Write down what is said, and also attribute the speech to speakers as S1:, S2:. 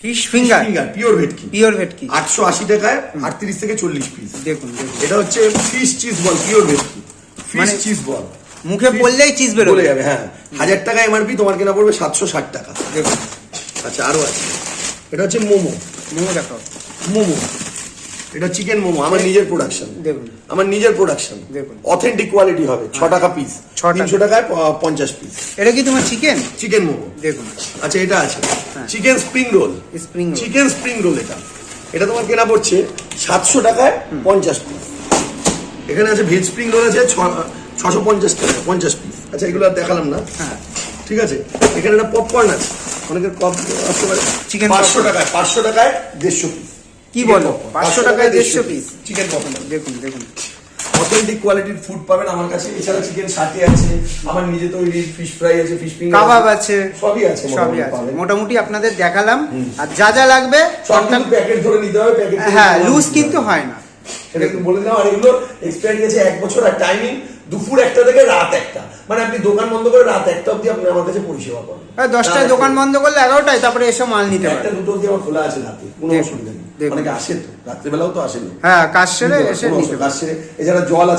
S1: Fish finger
S2: pure ভেটকি,
S1: pure ভেটকি
S2: 880 টাকায় 38 থেকে 40 পিস।
S1: দেখুন
S2: এটা হচ্ছে ফিশ চিজ বল, পিওর ভেটকি ফিশ
S1: মানে
S2: চিজ বল,
S1: মুখে পড়লেই চিজ বেরোবে।
S2: বলে যাবে। হ্যাঁ, 1000 টাকা এমআরপি, তোমার কেনা পড়বে 760 টাকা।
S1: দেখুন
S2: আচ্ছা, আরো আছে। এটা হচ্ছে মোমো।
S1: মোমো দেখাও।
S2: মোমো, এটা চিকেন মোমো, আমার নিজের প্রোডাকশন।
S1: দেখুন
S2: আমার নিজের প্রোডাকশন,
S1: দেখুন
S2: অথেন্টিক কোয়ালিটি হবে। 6 টাকা পিস, 300 টাকায় 50 পিস।
S1: এটা কি তোমার চিকেন?
S2: চিকেন মোমো।
S1: দেখুন
S2: আচ্ছা, এটা আছে
S1: হ্যাঁ।
S2: Chicken spring roll.
S1: Spring roll.
S2: Chicken spring roll, এটা তোমার কেনা পড়ছে 700 টাকায় 50 পিস। এখানে আছে ভেজ স্প্রিং রোল, আছে 650 টাকা 50 পিস। আচ্ছা, এগুলো আর দেখালাম না।
S1: হ্যাঁ
S2: ঠিক আছে, এখানে একটা পপকর্ন আছে, অনেকের পপ আসতে পারে।
S1: চিকেন
S2: 500 টাকায় 150 পিস।
S1: কি বলো, 500 টাকায় 150 পিস
S2: চিকেন পপকর্ন।
S1: দেখুন দেখুন
S2: অথেন্টিক কোয়ালিটির ফুড পাবেন আমার কাছে। এছাড়া চিকেন সাথে আছে, আমার নিজে তৈরি ফিশ ফ্রাই আছে, ফিশ ফিঙ্গার,
S1: কাবাব আছে,
S2: সবই আছে,
S1: সবই আছে। মোটামুটি আপনাদের দেখালাম। আর যা যা লাগবে
S2: সব কিন্তু প্যাকেট ধরে নিতে হবে। প্যাকেট,
S1: হ্যাঁ, লুজ কিন্তু হয় না।
S2: সেটা একটু বলে দাও। আর এগুলো এক্সপায়ারি আছে 1 বছর। আর টাইমিং দুপুর 1টা থেকে রাত 1টা, মানে আপনি দোকান বন্ধ করে রাত 1টা অবধি আপনি আমার কাছে পরিষেবা পাবেন।
S1: 10টায় দোকান বন্ধ করলে 11টায় তারপরে এসে মাল নিতে পারবে।
S2: 1টা 2টো অবধি আমার খোলা আছে রাতে, কোনো
S1: দেখুন,
S2: অসুবিধা নেই।
S1: দেখুন।
S2: অনেকে আসে তো রাত্রেবেলাও তো আসে না।
S1: হ্যাঁ, কাজ সেরে এসে নিতে
S2: কাজ সেরে। এছাড়া জল আছে।